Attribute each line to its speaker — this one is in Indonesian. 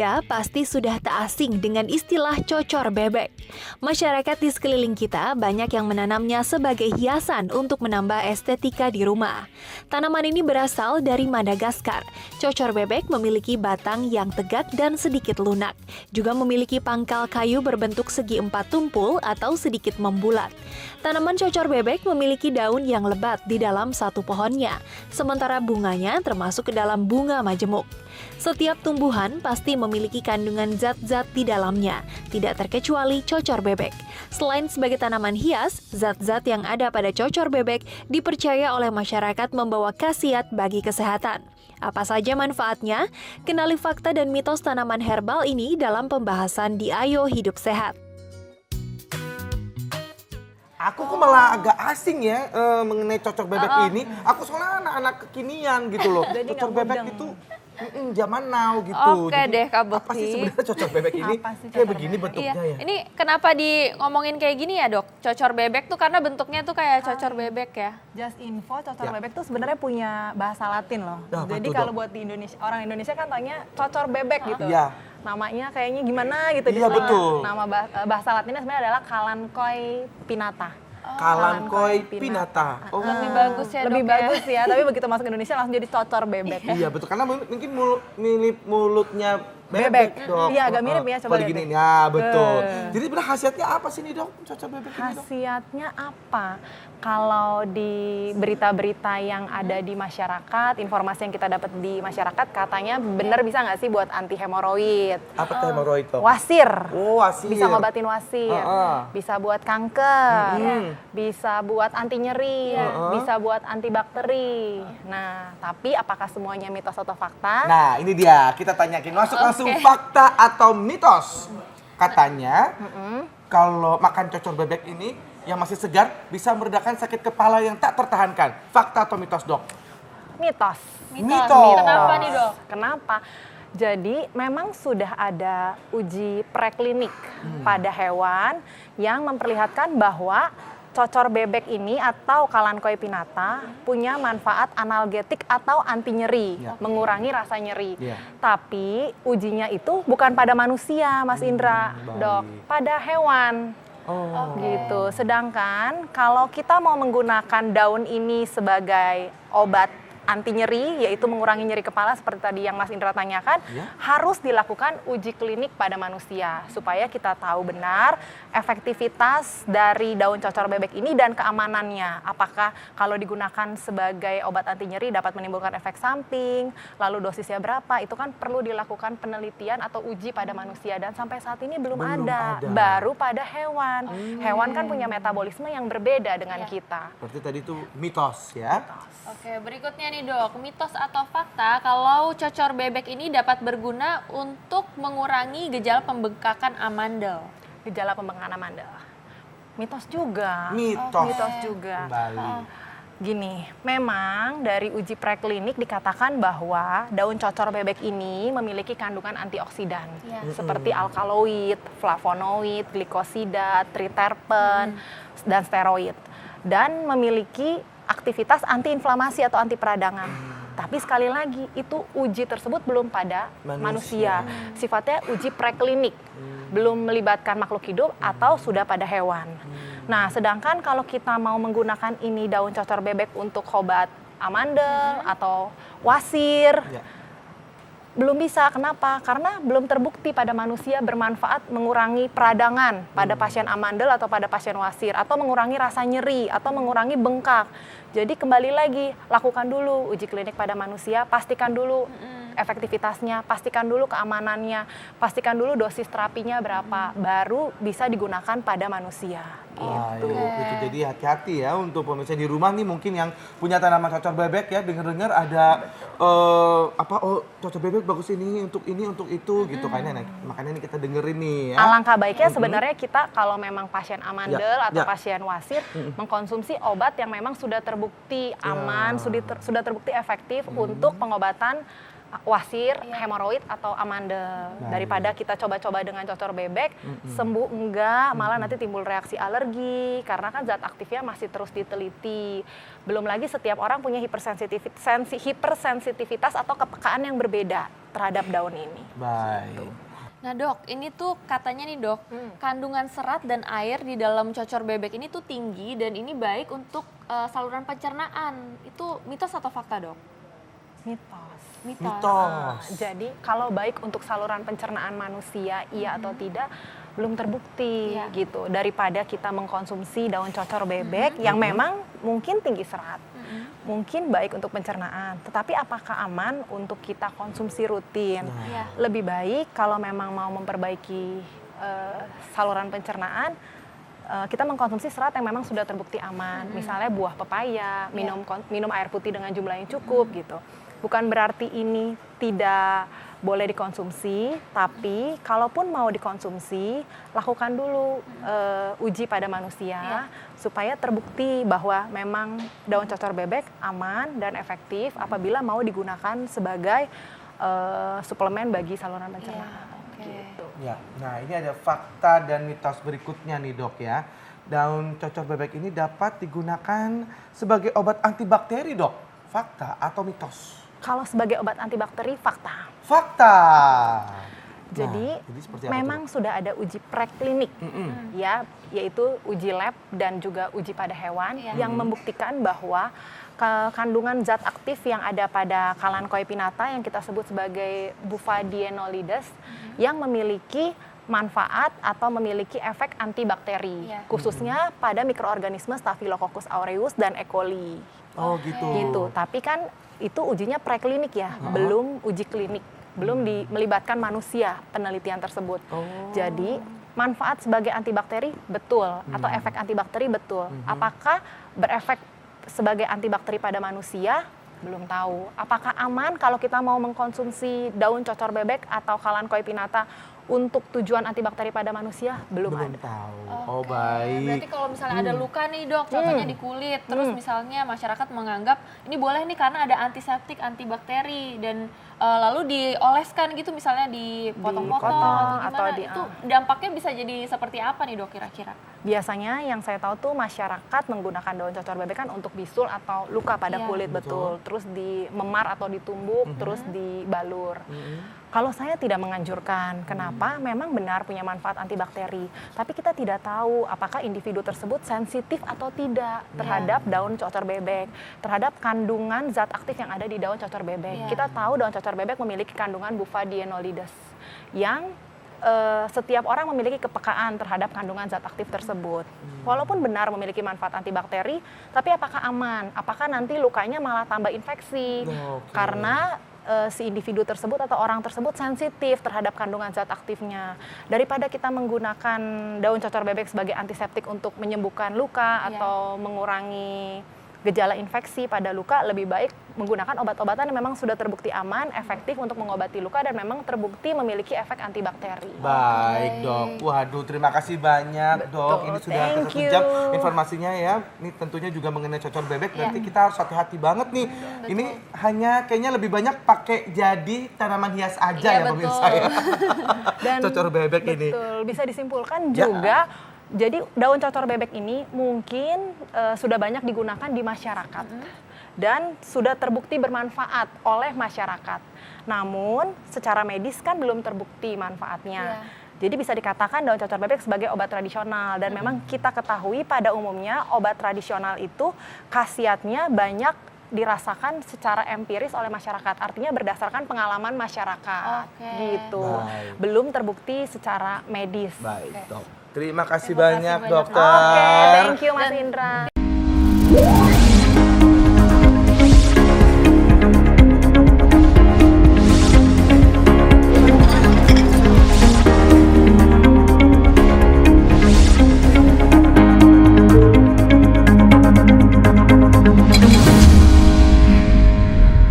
Speaker 1: Anda pasti sudah tak asing dengan istilah cocor bebek. Masyarakat di sekeliling kita banyak yang menanamnya sebagai hiasan untuk menambah estetika di rumah. Tanaman ini berasal dari Madagaskar. Cocor bebek memiliki batang yang tegak dan sedikit lunak. Juga memiliki pangkal kayu berbentuk segi empat tumpul atau sedikit membulat. Tanaman cocor bebek memiliki daun yang lebat di dalam satu pohonnya, sementara bunganya termasuk ke dalam bunga majemuk. Setiap tumbuhan pasti memiliki kandungan zat-zat di dalamnya, tidak terkecuali cocor bebek. Selain sebagai tanaman hias, zat-zat yang ada pada cocor bebek dipercaya oleh masyarakat membawa khasiat bagi kesehatan. Apa saja manfaatnya? Kenali fakta dan mitos tanaman herbal ini dalam pembahasan di Ayo Hidup Sehat.
Speaker 2: Aku kok malah agak asing ya mengenai cocor bebek ini. Aku soalnya anak-anak kekinian gitu loh.
Speaker 3: Jadi
Speaker 2: cocor
Speaker 3: nggak
Speaker 2: bebek
Speaker 3: mudeng.
Speaker 2: itu zaman now gitu.
Speaker 4: Oke
Speaker 2: Jadi,
Speaker 4: deh, Kak
Speaker 2: apa sih
Speaker 4: Bekti.
Speaker 2: sebenarnya cocor bebek ini?
Speaker 3: Apa sih
Speaker 2: Kayak
Speaker 3: cocor
Speaker 2: begini
Speaker 3: bebek?
Speaker 2: bentuknya
Speaker 4: Iya,
Speaker 2: ya.
Speaker 4: ini kenapa ngomongin kayak gini ya, Dok? Cocor bebek tuh karena bentuknya tuh kayak cocor bebek ya.
Speaker 3: Just info, cocor
Speaker 2: Ya.
Speaker 3: bebek tuh sebenarnya punya bahasa Latin loh.
Speaker 2: Ya, apa
Speaker 3: Jadi
Speaker 2: tuh,
Speaker 3: kalau
Speaker 2: Dok?
Speaker 3: buat di Indonesia, orang Indonesia kan tanya cocor bebek gitu.
Speaker 2: Iya.
Speaker 3: Namanya kayaknya gimana gitu.
Speaker 2: Iya,
Speaker 3: Nama-
Speaker 2: betul.
Speaker 3: Nama bahasa Latinnya sebenarnya adalah Kalanchoe pinnata.
Speaker 2: Kalanchoe pinnata. Oh.
Speaker 4: Lebih bagus ya,
Speaker 3: Lebih
Speaker 4: Dok, ya.
Speaker 3: bagus ya, tapi begitu masuk ke Indonesia langsung jadi cocor bebek.
Speaker 2: Iya betul, karena mungkin mirip mulutnya
Speaker 3: Bebek.
Speaker 2: bebek, Dok.
Speaker 3: Iya, agak mirip ya, coba
Speaker 2: Kalau
Speaker 3: lihat
Speaker 2: diginiin,
Speaker 3: deh.
Speaker 2: ya betul. Jadi sebenarnya khasiatnya apa sih nih, Dok? Cocor bebek ini, Dok?
Speaker 3: Khasiatnya apa? Kalau di berita-berita yang ada di masyarakat, informasi yang kita dapat di masyarakat, katanya benar bisa nggak sih buat anti hemoroid?
Speaker 2: Apa tuh hemoroid, Dok?
Speaker 3: Wasir.
Speaker 2: Oh, wasir.
Speaker 3: Bisa ngobatin wasir, bisa buat kanker, bisa buat anti nyeri, bisa buat antibakteri. Nah, tapi apakah semuanya mitos atau fakta?
Speaker 2: Nah, ini dia. Kita tanyakin langsung fakta atau mitos. Katanya, kalau makan cocor bebek ini yang masih segar bisa meredakan sakit kepala yang tak tertahankan. Fakta atau mitos, Dok?
Speaker 3: Mitos.
Speaker 2: Mitos.
Speaker 4: Kenapa nih, Dok?
Speaker 3: Kenapa? Jadi memang sudah ada uji preklinik pada hewan yang memperlihatkan bahwa cocor bebek ini atau Kalanchoe pinnata punya manfaat analgetik atau anti nyeri,
Speaker 2: Ya.
Speaker 3: mengurangi rasa nyeri.
Speaker 2: Ya.
Speaker 3: Tapi ujinya itu bukan pada manusia, Mas Indra,
Speaker 2: baik.
Speaker 3: Dok, pada hewan.
Speaker 2: Oh.
Speaker 3: Gitu. Sedangkan kalau kita mau menggunakan daun ini sebagai obat anti nyeri, yaitu mengurangi nyeri kepala seperti tadi yang Mas Indra tanyakan,
Speaker 2: Ya.
Speaker 3: harus dilakukan uji klinik pada manusia supaya kita tahu benar efektivitas dari daun cocor bebek ini dan keamanannya. Apakah kalau digunakan sebagai obat anti nyeri dapat menimbulkan efek samping, lalu dosisnya berapa, itu kan perlu dilakukan penelitian atau uji pada manusia dan sampai saat ini belum ada.
Speaker 2: ada.
Speaker 3: Baru pada hewan. Hewan kan punya metabolisme yang berbeda dengan kita.
Speaker 2: Berarti tadi itu mitos ya.
Speaker 4: Oke, berikutnya nih, Dok. Mitos atau fakta kalau cocor bebek ini dapat berguna untuk mengurangi gejala pembengkakan amandel.
Speaker 3: Gejala pembengkakan amandel. Mitos juga.
Speaker 2: Mitos.
Speaker 3: Mitos juga.
Speaker 2: Kembali.
Speaker 3: Gini, memang dari uji preklinik dikatakan bahwa daun cocor bebek ini memiliki kandungan antioksidan
Speaker 4: Iya.
Speaker 3: seperti alkaloid, flavonoid, glikosida, triterpen, dan steroid, dan memiliki aktivitas antiinflamasi atau anti peradangan. Tapi sekali lagi itu uji tersebut belum pada
Speaker 2: Manusia.
Speaker 3: manusia. Sifatnya uji preklinik, belum melibatkan makhluk hidup atau sudah pada hewan. Nah, sedangkan kalau kita mau menggunakan ini daun cocor bebek untuk obat amandel atau wasir,
Speaker 2: Ya.
Speaker 3: belum bisa. Kenapa? Karena belum terbukti pada manusia bermanfaat mengurangi peradangan pada pasien amandel atau pada pasien wasir, atau mengurangi rasa nyeri, atau mengurangi bengkak. Jadi kembali lagi, lakukan dulu uji klinik pada manusia, pastikan dulu efektivitasnya, pastikan dulu keamanannya, pastikan dulu dosis terapinya berapa, baru bisa digunakan pada manusia.
Speaker 2: Ayo, itu jadi hati-hati ya untuk pemirsa di rumah nih mungkin yang punya tanaman cocor bebek ya, dengar-dengar ada cocor bebek bagus ini untuk itu gitu kayaknya. Nah, makanya ini kita dengerin nih ya.
Speaker 3: Alangkah baiknya sebenarnya kita kalau memang pasien amandel atau
Speaker 2: ya.
Speaker 3: pasien wasir mengkonsumsi obat yang memang sudah terbukti aman, sudah terbukti efektif untuk pengobatan wasir, hemoroid atau amandel. Daripada kita coba-coba dengan cocor bebek, sembuh enggak, malah nanti timbul reaksi alergi karena kan zat aktifnya masih terus diteliti. Belum lagi setiap orang punya hipersensitivitas atau kepekaan yang berbeda terhadap daun ini.
Speaker 2: Baik.
Speaker 4: Nah dok, ini tuh katanya nih dok, kandungan serat dan air di dalam cocor bebek ini tuh tinggi dan ini baik untuk saluran pencernaan. Itu mitos atau fakta dok?
Speaker 2: Mitos.
Speaker 3: Jadi kalau baik untuk saluran pencernaan manusia, iya atau tidak, belum terbukti gitu. Daripada kita mengkonsumsi daun cocor bebek yang memang mungkin tinggi serat, mungkin baik untuk pencernaan, tetapi apakah aman untuk kita konsumsi rutin? Lebih baik kalau memang mau memperbaiki saluran pencernaan, kita mengkonsumsi serat yang memang sudah terbukti aman. Misalnya buah pepaya, minum air putih dengan jumlah yang cukup gitu. Bukan berarti ini tidak boleh dikonsumsi, tapi kalaupun mau dikonsumsi, lakukan dulu uji pada manusia supaya terbukti bahwa memang daun cocor bebek aman dan efektif apabila mau digunakan sebagai suplemen bagi saluran pencernaan. Gitu.
Speaker 2: Ya, nah ini ada fakta dan mitos berikutnya nih dok ya. Daun cocor bebek ini dapat digunakan sebagai obat antibakteri dok. Fakta atau mitos?
Speaker 3: Kalau sebagai obat antibakteri, fakta.
Speaker 2: Fakta.
Speaker 3: Jadi
Speaker 2: seperti apa
Speaker 3: memang sudah ada uji preklinik, ya, yaitu uji lab dan juga uji pada hewan yang membuktikan bahwa kandungan zat aktif yang ada pada Kalanchoe pinnata yang kita sebut sebagai Bufadienolides yang memiliki manfaat atau memiliki efek antibakteri, khususnya pada mikroorganisme Staphylococcus aureus dan E. coli.
Speaker 2: Oh gitu.
Speaker 3: Gitu. Tapi kan itu ujinya preklinik ya, belum uji klinik, belum melibatkan manusia penelitian tersebut. Jadi manfaat sebagai antibakteri betul atau efek antibakteri betul. Apakah berefek sebagai antibakteri pada manusia? Belum tahu. Apakah aman kalau kita mau mengkonsumsi daun cocor bebek atau Kalanchoe pinnata untuk tujuan antibakteri pada manusia? Belum ada.
Speaker 2: Tahu. Oh baik.
Speaker 4: Berarti kalau misalnya ada luka nih dok, contohnya di kulit, terus misalnya masyarakat menganggap ini boleh nih karena ada antiseptik, antibakteri dan lalu dioleskan gitu misalnya dipotong-potong atau gimana, itu dampaknya bisa jadi seperti apa nih dok kira-kira?
Speaker 3: Biasanya yang saya tahu tuh masyarakat menggunakan daun cocor bebek kan untuk bisul atau luka pada kulit, betul. Terus di memar atau ditumbuk, terus dibalur. Kalau saya tidak menganjurkan, kenapa? Memang benar punya manfaat antibakteri, tapi kita tidak tahu apakah individu tersebut sensitif atau tidak terhadap daun cocor bebek, terhadap kandungan zat aktif yang ada di daun cocor bebek. Kita tahu daun cocor bebek memiliki kandungan Bufadienolides yang setiap orang memiliki kepekaan terhadap kandungan zat aktif tersebut. Walaupun benar memiliki manfaat antibakteri, tapi apakah aman? Apakah nanti lukanya malah tambah infeksi? Karena si individu tersebut atau orang tersebut sensitif terhadap kandungan zat aktifnya. Daripada kita menggunakan daun cocor bebek sebagai antiseptik untuk menyembuhkan luka atau mengurangi gejala infeksi pada luka, lebih baik menggunakan obat-obatan yang memang sudah terbukti aman, efektif untuk mengobati luka dan memang terbukti memiliki efek antibakteri.
Speaker 2: Baik dok, waduh terima kasih banyak dok. Ini sudah satu jam informasinya ya. Ini tentunya juga mengenai cocor bebek, berarti kita harus hati-hati banget nih. Ini hanya kayaknya lebih banyak pakai jadi tanaman hias aja ya pemirsa ya. Dan cocor bebek ini.
Speaker 3: Betul, bisa disimpulkan juga. Jadi daun cocor bebek ini mungkin sudah banyak digunakan di masyarakat dan sudah terbukti bermanfaat oleh masyarakat. Namun secara medis kan belum terbukti manfaatnya. Jadi bisa dikatakan daun cocor bebek sebagai obat tradisional dan memang kita ketahui pada umumnya obat tradisional itu khasiatnya banyak dirasakan secara empiris oleh masyarakat, artinya berdasarkan pengalaman masyarakat, gitu. Belum terbukti secara medis.
Speaker 2: Baik dok. Terima kasih banyak dokter.
Speaker 3: Oke, thank you Mas Indra.